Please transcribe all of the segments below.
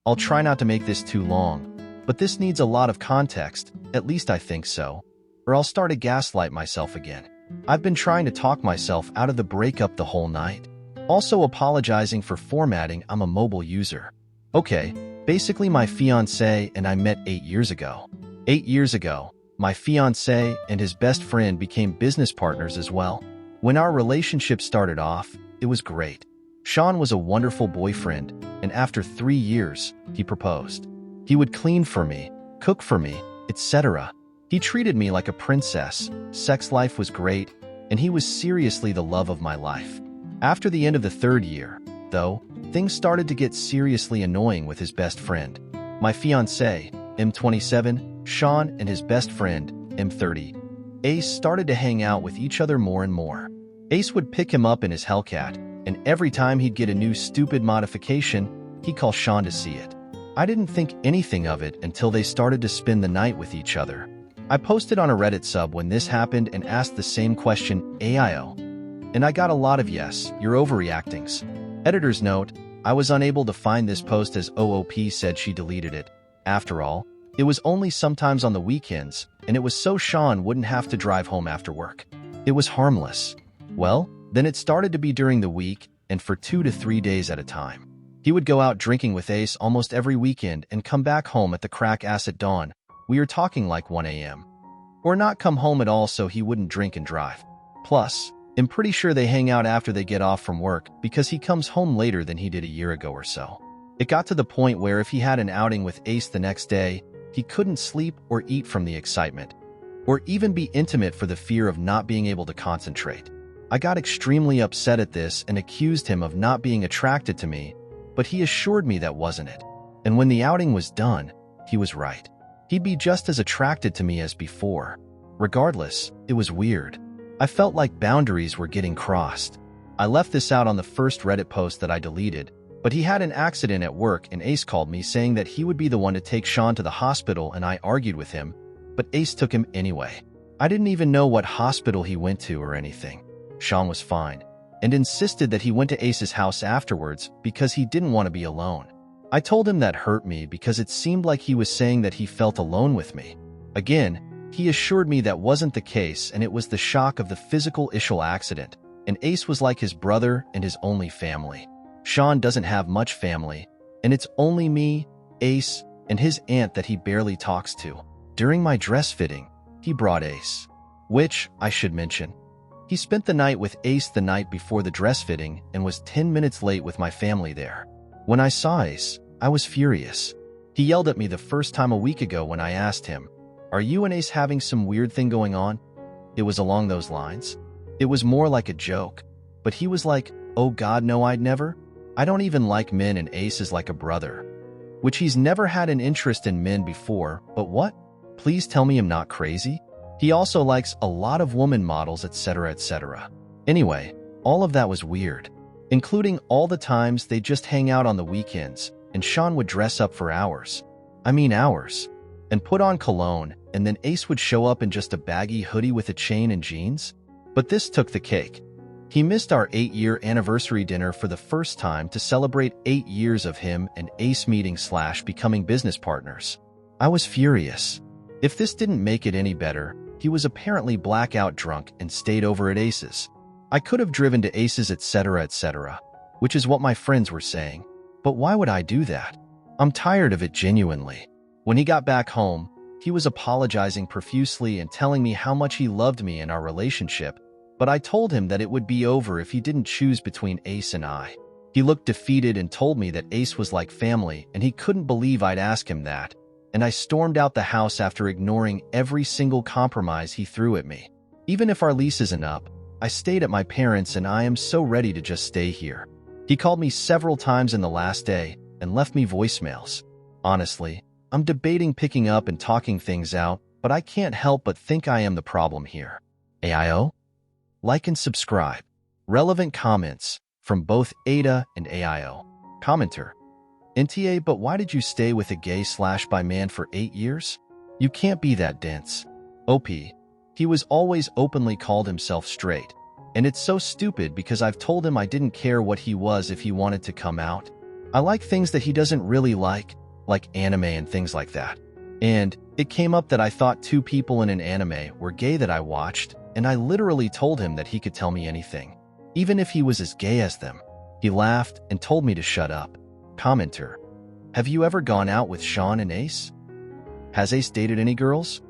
I'll try not to make this too long, but this needs a lot of context, at least I think so, or I'll start to gaslight myself again. I've been trying to talk myself out of the breakup the whole night. Also apologizing for formatting I'm a mobile user. Okay, basically my fiancé and I met 8 years ago. 8 years ago, my fiancé and his best friend became business partners as well. When our relationship started off, it was great. Sean was a wonderful boyfriend, and after 3 years, he proposed. He would clean for me, cook for me, etc. He treated me like a princess, sex life was great, and he was seriously the love of my life. After the end of the 3rd year, though, things started to get seriously annoying with his best friend. My fiancé, M27, Sean, and his best friend, M30, Ace, started to hang out with each other more and more. Ace would pick him up in his Hellcat, and every time he'd get a new stupid modification, he'd call Sean to see it. I didn't think anything of it until they started to spend the night with each other. I posted on a Reddit sub when this happened and asked the same question, AIO. And I got a lot of yes, you're overreactings. Editor's note, I was unable to find this post as OOP said she deleted it. After all, it was only sometimes on the weekends, and it was so Sean wouldn't have to drive home after work. It was harmless. Well, then it started to be during the week and for 2 to 3 days at a time. He would go out drinking with Ace almost every weekend and come back home at the crack ass at dawn. We are talking like 1 a.m. Or not come home at all so he wouldn't drink and drive. Plus, I'm pretty sure they hang out after they get off from work because he comes home later than he did a year ago or so. It got to the point where if he had an outing with Ace the next day, he couldn't sleep or eat from the excitement, or even be intimate for the fear of not being able to concentrate. I got extremely upset at this and accused him of not being attracted to me, but he assured me that wasn't it. And when the outing was done, he was right. He'd be just as attracted to me as before. Regardless, it was weird. I felt like boundaries were getting crossed. I left this out on the first Reddit post that I deleted, but he had an accident at work and Ace called me saying that he would be the one to take Sean to the hospital, and I argued with him, but Ace took him anyway. I didn't even know what hospital he went to or anything. Sean was fine, and insisted that he went to Ace's house afterwards because he didn't want to be alone. I told him that hurt me because it seemed like he was saying that he felt alone with me. Again, he assured me that wasn't the case and it was the shock of the physical issue accident, and Ace was like his brother and his only family. Sean doesn't have much family, and it's only me, Ace, and his aunt that he barely talks to. During my dress fitting, he brought Ace, which, I should mention, he spent the night with Ace the night before the dress fitting and was 10 minutes late with my family there. When I saw Ace, I was furious. He yelled at me the first time a week ago when I asked him, "Are you and Ace having some weird thing going on?" It was along those lines. It was more like a joke, but he was like, "Oh God, no, I'd never. I don't even like men and Ace is like a brother." Which he's never had an interest in men before, but what? Please tell me I'm not crazy? He also likes a lot of woman models, etc., etc. Anyway, all of that was weird, including all the times they just hang out on the weekends, and Sean would dress up for hours. I mean hours. And put on cologne, and then Ace would show up in just a baggy hoodie with a chain and jeans. But this took the cake. He missed our 8-year anniversary dinner for the first time to celebrate 8 years of him and Ace meeting / becoming business partners. I was furious. If this didn't make it any better, he was apparently blackout drunk and stayed over at Ace's. I could have driven to Ace's, etc., etc., which is what my friends were saying. But why would I do that? I'm tired of it genuinely. When he got back home, he was apologizing profusely and telling me how much he loved me and our relationship, but I told him that it would be over if he didn't choose between Ace and I. He looked defeated and told me that Ace was like family and he couldn't believe I'd ask him that, and I stormed out the house after ignoring every single compromise he threw at me. Even if our lease isn't up, I stayed at my parents' and I am so ready to just stay here. He called me several times in the last day and left me voicemails. Honestly, I'm debating picking up and talking things out, but I can't help but think I am the problem here. AIO? Like and subscribe. Relevant comments from both AITA and AIO. Commenter. NTA, but why did you stay with a gay / bi man for 8 years? You can't be that dense. OP. He was always openly called himself straight. And it's so stupid because I've told him I didn't care what he was if he wanted to come out. I like things that he doesn't really like anime and things like that. And it came up that I thought two people in an anime were gay that I watched, and I literally told him that he could tell me anything, even if he was as gay as them. He laughed and told me to shut up. Commenter: have you ever gone out with Sean and Ace? Has Ace dated any girls?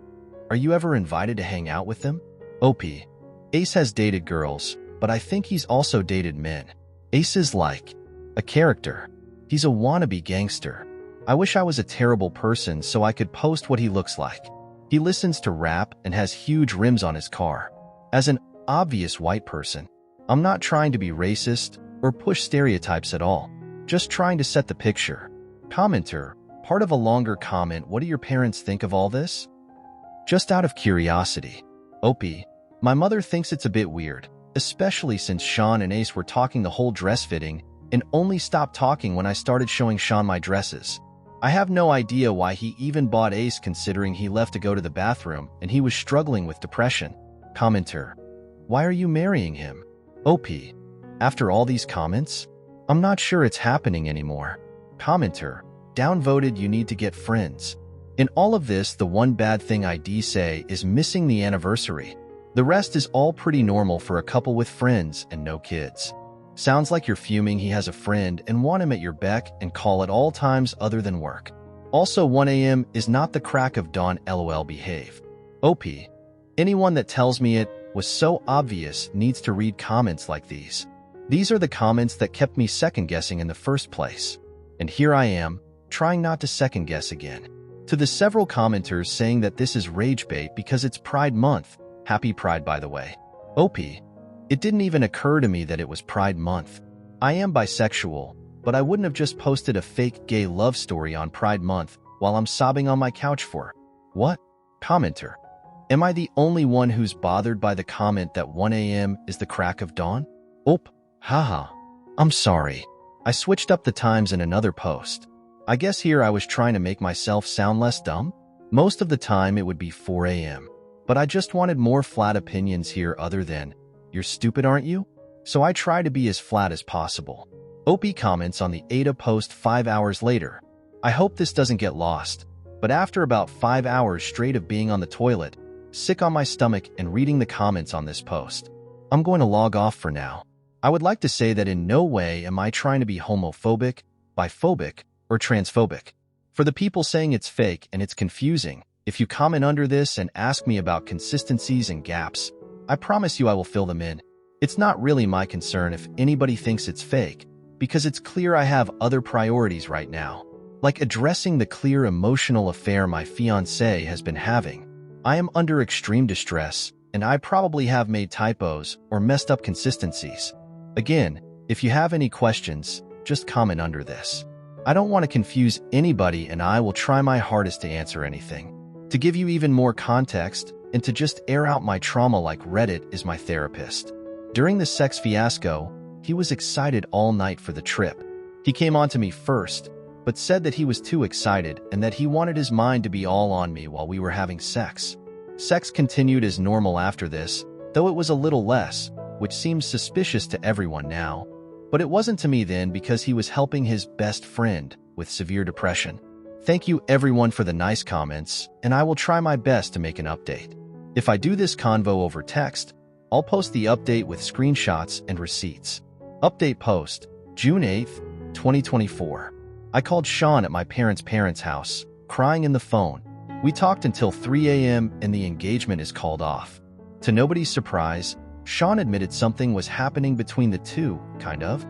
Are you ever invited to hang out with them? OP: Ace has dated girls, but I think he's also dated men. Ace is like a character. He's a wannabe gangster. I wish I was a terrible person so I could post what he looks like. He listens to rap and has huge rims on his car. As an obvious white person, I'm not trying to be racist or push stereotypes at all, just trying to set the picture. Commenter: part of a longer comment, what do your parents think of all this? Just out of curiosity. OP: my mother thinks it's a bit weird, especially since Sean and Ace were talking the whole dress fitting and only stopped talking when I started showing Sean my dresses. I have no idea why he even bought Ace considering he left to go to the bathroom and he was struggling with depression. Commenter: why are you marrying him? OP: after all these comments, I'm not sure it's happening anymore. Commenter: downvoted, you need to get friends. In all of this, the one bad thing I'd say is missing the anniversary. The rest is all pretty normal for a couple with friends and no kids. Sounds like you're fuming he has a friend and want him at your beck and call at all times other than work. Also, 1 a.m. is not the crack of dawn, lol, behave. OP: anyone that tells me it was so obvious needs to read comments like these. These are the comments that kept me second-guessing in the first place. And here I am, trying not to second-guess again. To the several commenters saying that this is rage bait because it's Pride Month. Happy Pride, by the way. OP: it didn't even occur to me that it was Pride Month. I am bisexual, but I wouldn't have just posted a fake gay love story on Pride Month while I'm sobbing on my couch for what? Commenter: am I the only one who's bothered by the comment that 1 a.m. is the crack of dawn? OP: haha. I'm sorry. I switched up the times in another post. I guess here I was trying to make myself sound less dumb. Most of the time it would be 4 a.m. But I just wanted more flat opinions here other than, you're stupid, aren't you? So I try to be as flat as possible. OP comments on the AITA post 5 hours later. I hope this doesn't get lost, but after about 5 hours straight of being on the toilet, sick on my stomach and reading the comments on this post, I'm going to log off for now. I would like to say that in no way am I trying to be homophobic, biphobic, or transphobic. For the people saying it's fake and it's confusing, if you comment under this and ask me about consistencies and gaps, I promise you I will fill them in. It's not really my concern if anybody thinks it's fake, because it's clear I have other priorities right now, like addressing the clear emotional affair my fiancé has been having. I am under extreme distress, and I probably have made typos or messed up consistencies. Again, if you have any questions, just comment under this. I don't want to confuse anybody, and I will try my hardest to answer anything. To give you even more context, and to just air out my trauma like Reddit is my therapist. During the sex fiasco, he was excited all night for the trip. He came on to me first, but said that he was too excited and that he wanted his mind to be all on me while we were having sex. Sex continued as normal after this, though it was a little less, which seems suspicious to everyone now. But it wasn't to me then because he was helping his best friend with severe depression. Thank you everyone for the nice comments, and I will try my best to make an update. If I do this convo over text, I'll post the update with screenshots and receipts. Update post, June 8th, 2024. I called Sean at my parents' house, crying in the phone. We talked until 3 a.m. and the engagement is called off. To nobody's surprise, Sean admitted something was happening between the two, kind of.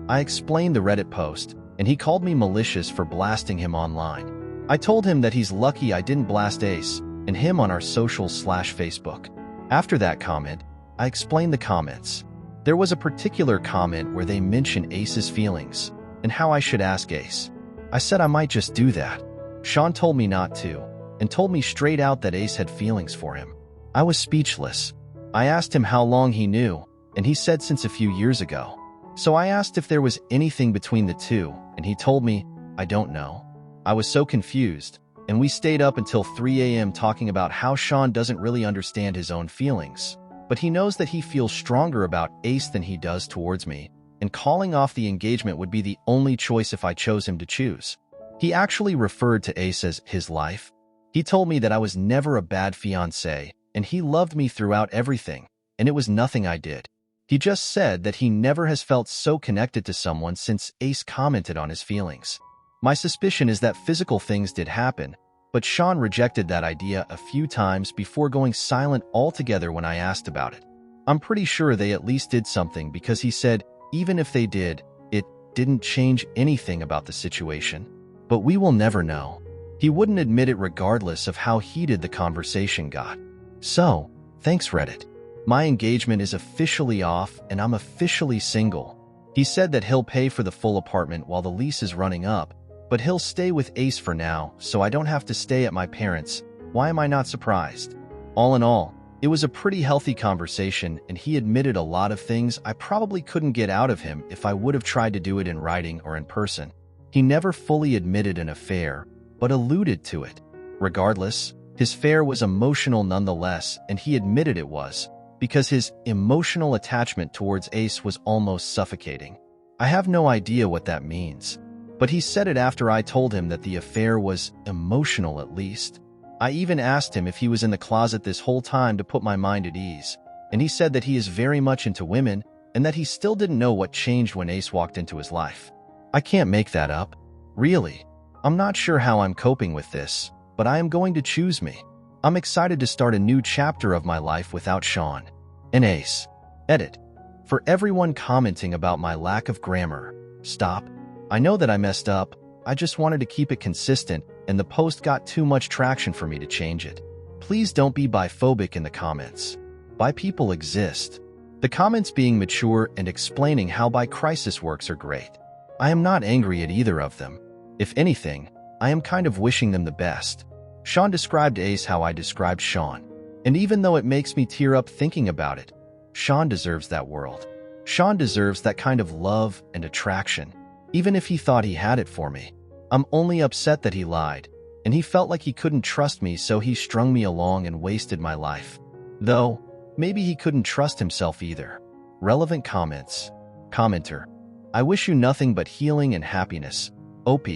I explained the Reddit post, and he called me malicious for blasting him online. I told him that he's lucky I didn't blast Ace and him on our socials/Facebook. After that comment, I explained the comments. There was a particular comment where they mention Ace's feelings and how I should ask Ace. I said I might just do that. Sean told me not to and told me straight out that Ace had feelings for him. I was speechless. I asked him how long he knew, and he said since a few years ago. So I asked if there was anything between the two, and he told me, I don't know. I was so confused, and we stayed up until 3 a.m. talking about how Sean doesn't really understand his own feelings, but he knows that he feels stronger about Ace than he does towards me, and calling off the engagement would be the only choice if I chose him to choose. He actually referred to Ace as his life. He told me that I was never a bad fiancé, and he loved me throughout everything, and it was nothing I did. He just said that he never has felt so connected to someone since Ace commented on his feelings. My suspicion is that physical things did happen, but Sean rejected that idea a few times before going silent altogether when I asked about it. I'm pretty sure they at least did something because he said even if they did, it didn't change anything about the situation. But we will never know. He wouldn't admit it regardless of how heated the conversation got. So, thanks Reddit. My engagement is officially off and I'm officially single. He said that he'll pay for the full apartment while the lease is running up, but he'll stay with Ace for now, so I don't have to stay at my parents'. Why am I not surprised? All in all, it was a pretty healthy conversation and he admitted a lot of things I probably couldn't get out of him if I would have tried to do it in writing or in person. He never fully admitted an affair, but alluded to it. Regardless, his affair was emotional nonetheless, and he admitted it was, because his emotional attachment towards Ace was almost suffocating. I have no idea what that means, but he said it after I told him that the affair was emotional at least. I even asked him if he was in the closet this whole time to put my mind at ease, and he said that he is very much into women and that he still didn't know what changed when Ace walked into his life. I can't make that up. Really. I'm not sure how I'm coping with this, but I am going to choose me. I'm excited to start a new chapter of my life without Sean and Ace. Edit. For everyone commenting about my lack of grammar, stop. I know that I messed up. I just wanted to keep it consistent, and the post got too much traction for me to change it. Please don't be biphobic in the comments. Bi people exist. The comments being mature and explaining how bi crisis works are great. I am not angry at either of them. If anything, I am kind of wishing them the best. Sean described Ace how I described Sean, and even though it makes me tear up thinking about it, Sean deserves that world. Sean deserves that kind of love and attraction, even if he thought he had it for me. I'm only upset that he lied, and he felt like he couldn't trust me, so he strung me along and wasted my life. Though, maybe he couldn't trust himself either. Relevant comments. Commenter. I wish you nothing but healing and happiness. OP.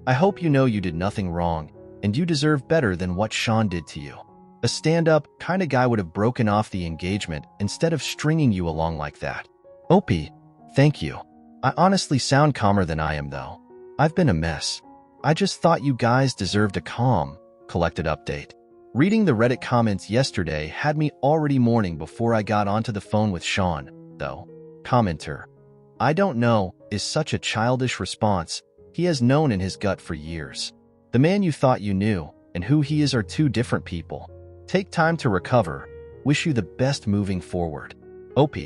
I hope you know you did nothing wrong, and you deserve better than what Sean did to you. A stand-up kind of guy would have broken off the engagement instead of stringing you along like that. OP. Thank you. I honestly sound calmer than I am though. I've been a mess. I just thought you guys deserved a calm, collected update. Reading the Reddit comments yesterday had me already mourning before I got onto the phone with Sean, though. Commenter. I don't know is such a childish response. He has known in his gut for years. The man you thought you knew and who he is are two different people. Take time to recover. Wish you the best moving forward. OP.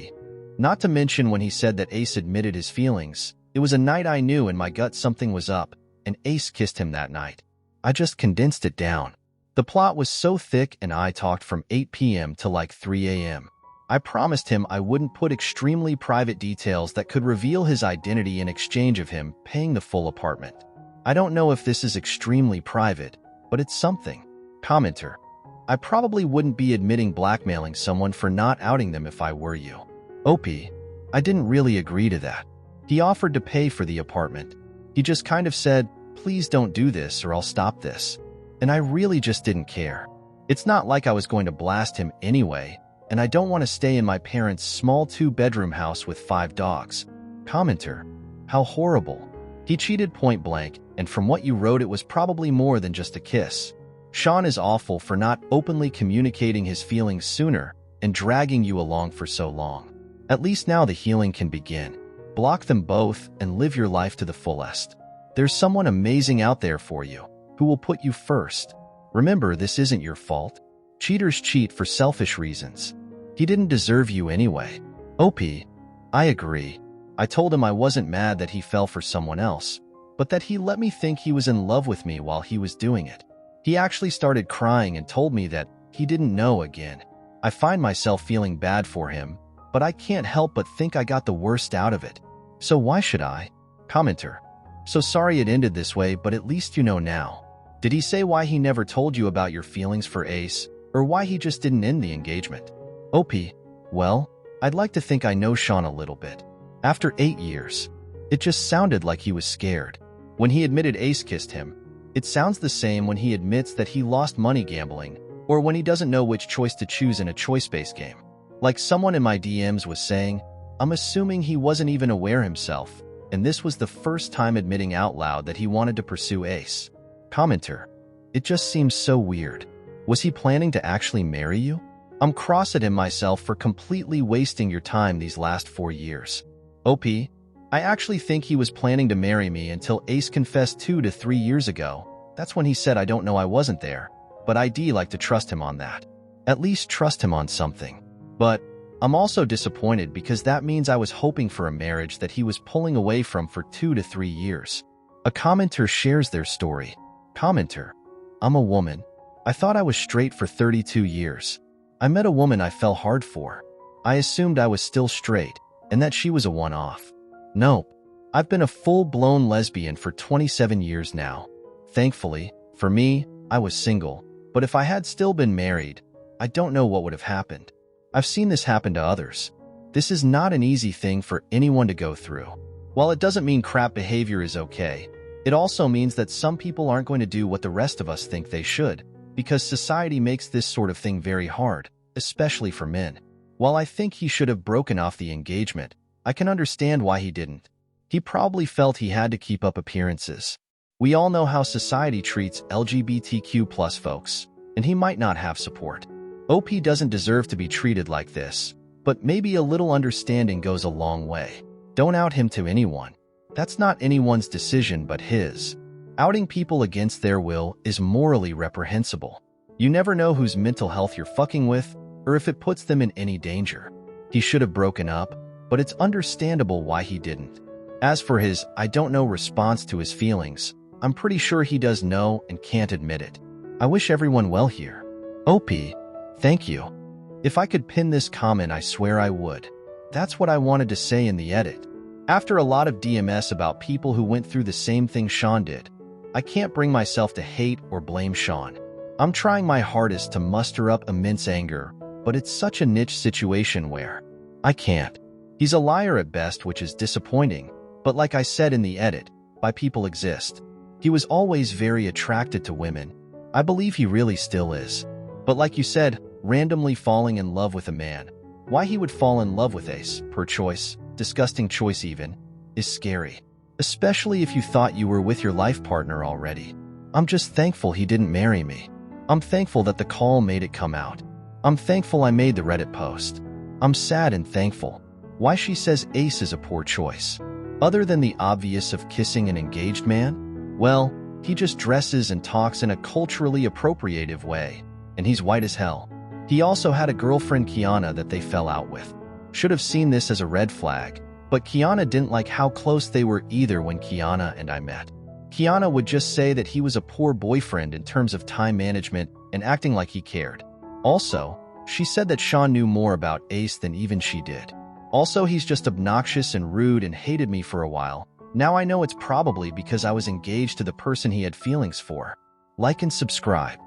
Not to mention when he said that Ace admitted his feelings. It was a night I knew in my gut something was up, and Ace kissed him that night. I just condensed it down. The plot was so thick and I talked from 8 p.m. to like 3 a.m. I promised him I wouldn't put extremely private details that could reveal his identity in exchange of him paying the full apartment. I don't know if this is extremely private, but it's something. Commenter. I probably wouldn't be admitting blackmailing someone for not outing them if I were you. OP. I didn't really agree to that. He offered to pay for the apartment. He just kind of said, please don't do this or I'll stop this. And I really just didn't care. It's not like I was going to blast him anyway, and I don't want to stay in my parents' small 2-bedroom house with 5 dogs. Commenter. How horrible. He cheated point blank, and from what you wrote it was probably more than just a kiss. Sean is awful for not openly communicating his feelings sooner and dragging you along for so long. At least now the healing can begin. Block them both and live your life to the fullest. There's someone amazing out there for you, who will put you first. Remember, this isn't your fault. Cheaters cheat for selfish reasons. He didn't deserve you anyway. OP. I agree. I told him I wasn't mad that he fell for someone else, but that he let me think he was in love with me while he was doing it. He actually started crying and told me that he didn't know again. I find myself feeling bad for him, but I can't help but think I got the worst out of it. So why should I? Commenter. So sorry it ended this way, but at least you know now. Did he say why he never told you about your feelings for Ace, or why he just didn't end the engagement? OP. Well, I'd like to think I know Sean a little bit. After 8 years. It just sounded like he was scared. When he admitted Ace kissed him, it sounds the same when he admits that he lost money gambling, or when he doesn't know which choice to choose in a choice-based game. Like someone in my DMs was saying, I'm assuming he wasn't even aware himself, and this was the first time admitting out loud that he wanted to pursue Ace. Commenter. It just seems so weird. Was he planning to actually marry you? I'm cross at him myself for completely wasting your time these last 4 years. OP. I actually think he was planning to marry me until Ace confessed 2 to 3 years ago. That's when he said I don't know I wasn't there, but I'd like to trust him on that. At least trust him on something. But I'm also disappointed because that means I was hoping for a marriage that he was pulling away from for 2 to 3 years. A commenter shares their story. Commenter. I'm a woman. I thought I was straight for 32 years. I met a woman I fell hard for. I assumed I was still straight and that she was a one-off. Nope. I've been a full-blown lesbian for 27 years now. Thankfully, for me, I was single, but if I had still been married, I don't know what would have happened. I've seen this happen to others. This is not an easy thing for anyone to go through. While it doesn't mean crap behavior is okay, it also means that some people aren't going to do what the rest of us think they should, because society makes this sort of thing very hard, especially for men. While I think he should have broken off the engagement, I can understand why he didn't. He probably felt he had to keep up appearances. We all know how society treats LGBTQ+ folks, and he might not have support. OP doesn't deserve to be treated like this, but maybe a little understanding goes a long way. Don't out him to anyone. That's not anyone's decision but his. Outing people against their will is morally reprehensible. You never know whose mental health you're fucking with, or if it puts them in any danger. He should have broken up, but it's understandable why he didn't. As for his I don't know response to his feelings, I'm pretty sure he does know and can't admit it. I wish everyone well here. OP, thank you. If I could pin this comment, I swear I would. That's what I wanted to say in the edit. After a lot of DMS about people who went through the same thing Sean did, I can't bring myself to hate or blame Sean. I'm trying my hardest to muster up immense anger, but it's such a niche situation where I can't. He's a liar at best, which is disappointing, but like I said in the edit, why people exist. He was always very attracted to women. I believe he really still is. But like you said, randomly falling in love with a man. Why he would fall in love with Ace, per choice, disgusting choice even, is scary. Especially if you thought you were with your life partner already. I'm just thankful he didn't marry me. I'm thankful that the call made it come out. I'm thankful I made the Reddit post. I'm sad and thankful. Why she says Ace is a poor choice. Other than the obvious of kissing an engaged man? Well, he just dresses and talks in a culturally appropriative way, and he's white as hell. He also had a girlfriend, Kiana, that they fell out with. Should have seen this as a red flag, but Kiana didn't like how close they were either when Kiana and I met. Kiana would just say that he was a poor boyfriend in terms of time management and acting like he cared. Also, she said that Sean knew more about Ace than even she did. Also, he's just obnoxious and rude and hated me for a while. Now I know it's probably because I was engaged to the person he had feelings for. Like and subscribe.